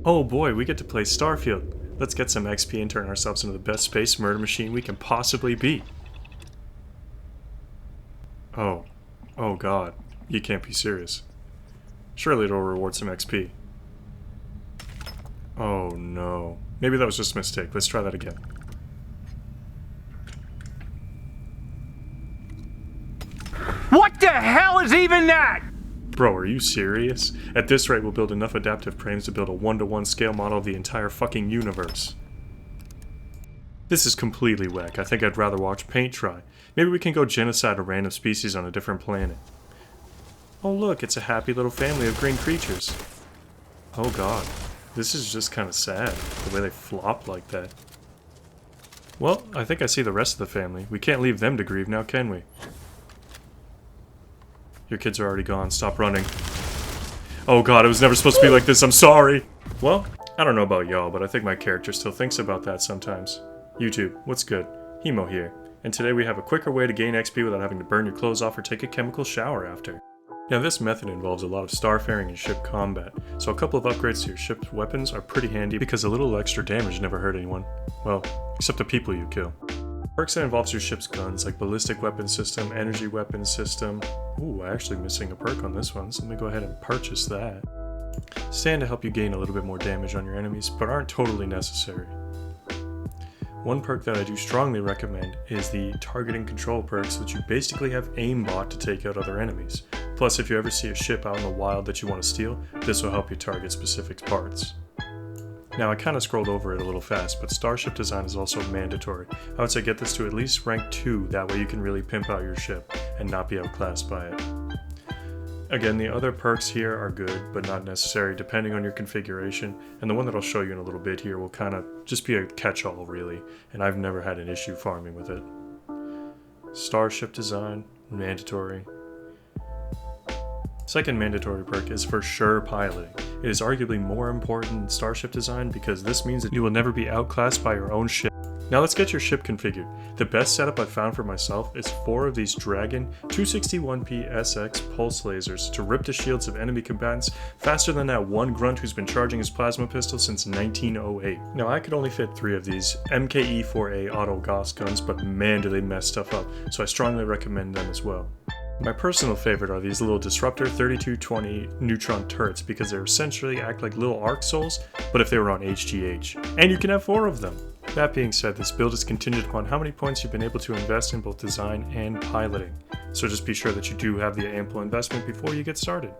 Oh boy, we get to play Starfield. Let's get some XP and turn ourselves into the best space murder machine we can possibly be. Oh god, you can't be serious. Surely it'll reward some XP. Oh no. Maybe that was just a mistake. Let's try that again. What the hell is even that? Bro, are you serious? At this rate, we'll build enough adaptive frames to build a 1-to-1 scale model of the entire fucking universe. This is completely whack. I think I'd rather watch paint dry. Maybe we can go genocide a random species on a different planet. Oh look, it's a happy little family of green creatures. Oh god. This is just kind of sad, the way they flop like that. Well, I think I see the rest of the family. We can't leave them to grieve now, can we? Your kids are already gone. Stop running. Oh god, it was never supposed to be like this. I'm sorry. Well, I don't know about y'all, but I think my character still thinks about that sometimes. YouTube, what's good? Hemo here. And today we have a quicker way to gain XP without having to burn your clothes off or take a chemical shower after. Now this method involves a lot of starfaring and ship combat, so a couple of upgrades to your ship's weapons are pretty handy because a little extra damage never hurt anyone. Well, except the people you kill. Perks that involves your ship's guns, like ballistic weapon system, energy weapon system. Ooh, actually missing a perk on this one, so let me go ahead and purchase that. Stand to help you gain a little bit more damage on your enemies, but aren't totally necessary. One perk that I do strongly recommend is the targeting control perk, so that you basically have aimbot to take out other enemies. Plus, if you ever see a ship out in the wild that you want to steal, this will help you target specific parts. Now, I kind of scrolled over it a little fast, but starship design is also mandatory. I would say get this to at least rank 2, that way you can really pimp out your ship and not be outclassed by it. Again, the other perks here are good, but not necessary depending on your configuration, and the one that I'll show you in a little bit here will kind of just be a catch-all really, and I've never had an issue farming with it. Starship design, mandatory. Second mandatory perk is for sure piloting. It is arguably more important in starship design because this means that you will never be outclassed by your own ship. Now let's get your ship configured. The best setup I found for myself is 4 of these Dragon 261p SX pulse lasers to rip the shields of enemy combatants faster than that one grunt who's been charging his plasma pistol since 1908. Now I could only fit 3 of these MKE-4A auto Gauss guns, but man do they mess stuff up, so I strongly recommend them as well. My personal favorite are these little Disruptor 3220 neutron turrets because they essentially act like little arc souls, but if they were on HGH. And you can have 4 of them! That being said, this build is contingent upon how many points you've been able to invest in both design and piloting, so just be sure that you do have the ample investment before you get started.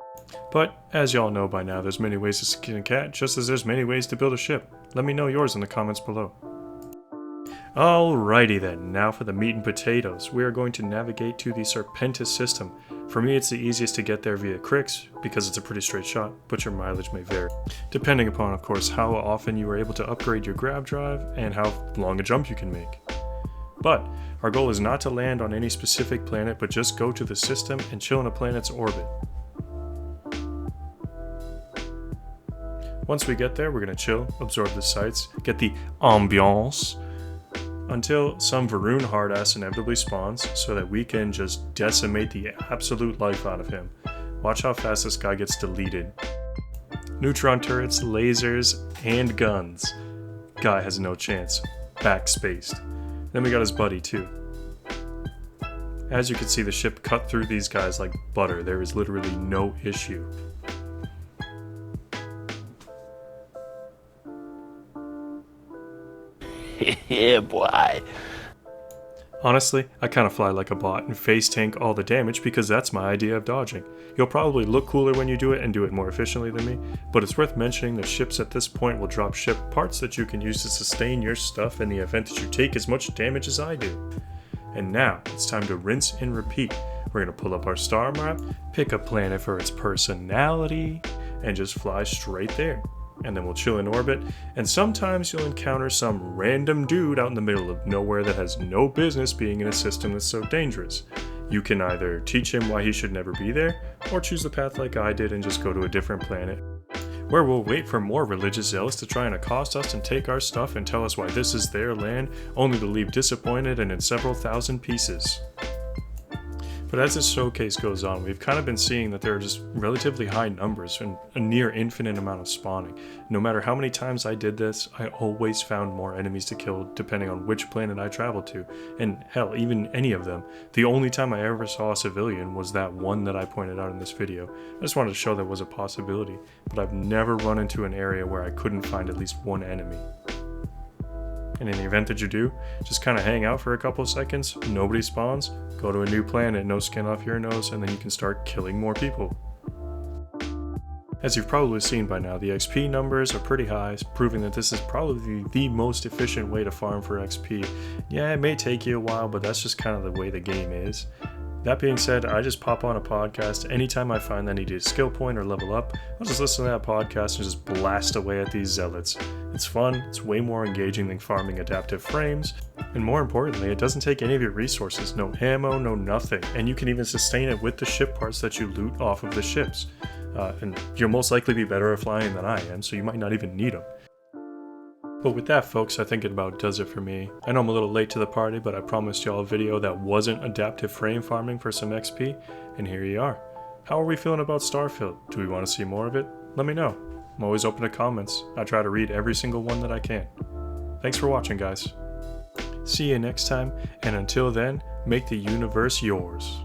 But, as y'all know by now, there's many ways to skin a cat, just as there's many ways to build a ship. Let me know yours in the comments below. Alrighty then, now for the meat and potatoes. We are going to navigate to the Serpentis system. For me, it's the easiest to get there via Crix, because it's a pretty straight shot, but your mileage may vary. Depending upon, of course, how often you are able to upgrade your grav drive, and how long a jump you can make. But, our goal is not to land on any specific planet, but just go to the system and chill in a planet's orbit. Once we get there, we're going to chill, absorb the sights, get the ambiance, until some Varun hardass inevitably spawns, so that we can just decimate the absolute life out of him. Watch how fast this guy gets deleted. Neutron turrets, lasers, and guns. Guy has no chance. Backspaced. Then we got his buddy too. As you can see, the ship cut through these guys like butter. There is literally no issue. Yeah, boy. Honestly, I kinda fly like a bot and face tank all the damage because that's my idea of dodging. You'll probably look cooler when you do it and do it more efficiently than me, but it's worth mentioning that ships at this point will drop ship parts that you can use to sustain your stuff in the event that you take as much damage as I do. And now, it's time to rinse and repeat. We're gonna pull up our star map, pick a planet for its personality, and just fly straight there. And then we'll chill in orbit, and sometimes you'll encounter some random dude out in the middle of nowhere that has no business being in a system that's so dangerous. You can either teach him why he should never be there, or choose the path like I did and just go to a different planet, where we'll wait for more religious zealots to try and accost us and take our stuff and tell us why this is their land, only to leave disappointed and in several thousand pieces. But as this showcase goes on, we've kind of been seeing that there are just relatively high numbers and a near infinite amount of spawning. No matter how many times I did this, I always found more enemies to kill depending on which planet I traveled to, and hell, even any of them. The only time I ever saw a civilian was that one that I pointed out in this video. I just wanted to show that was a possibility, but I've never run into an area where I couldn't find at least one enemy. And in the event that you do, just kind of hang out for a couple of seconds, nobody spawns, go to a new planet, no skin off your nose, and then you can start killing more people. As you've probably seen by now, the XP numbers are pretty high, proving that this is probably the most efficient way to farm for XP. Yeah, it may take you a while, but that's just kind of the way the game is. That being said, I just pop on a podcast anytime I find that I need a skill point or level up. I'll just listen to that podcast and just blast away at these zealots. It's fun, it's way more engaging than farming adaptive frames, and more importantly, it doesn't take any of your resources, no ammo, no nothing, and you can even sustain it with the ship parts that you loot off of the ships. And you'll most likely be better at flying than I am, so you might not even need them. But with that, folks, I think it about does it for me. I know I'm a little late to the party, but I promised y'all a video that wasn't adaptive frame farming for some XP, and here you are. How are we feeling about Starfield? Do we want to see more of it? Let me know. I'm always open to comments. I try to read every single one that I can. Thanks for watching, guys. See you next time, and until then, make the universe yours.